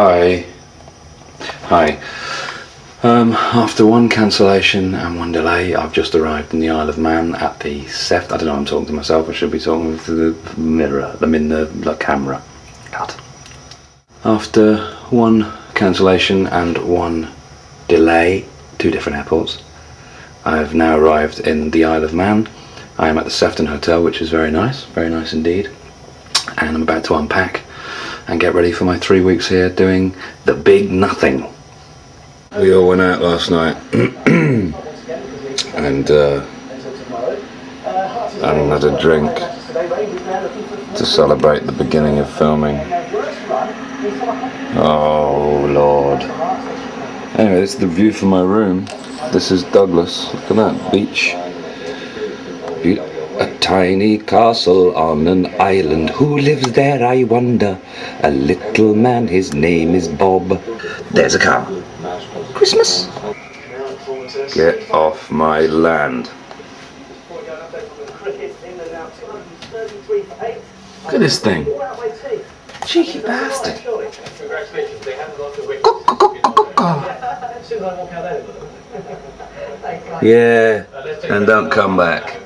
Hi. Hi. After one cancellation and one delay, I've just arrived in the Isle of Man at the Seft. I don't know, I'm talking to myself. I should be talking to the mirror. I'm in the camera. Cut. After one cancellation and one delay, two different airports, I've now arrived in the Isle of Man. I am at the Sefton Hotel, which is very nice indeed. And I'm about to unpack and get ready for my 3 weeks here doing the big nothing. We all went out last night and had a drink to celebrate the beginning of filming. Oh Lord. Anyway, this is the view from my room. This is Douglas. Look at that beach. A tiny castle on an island. Who lives there, I wonder? A little man, his name is Bob. There's a car. Christmas. Get off my land. Look at this thing. Cheeky bastard. Yeah, and don't come back.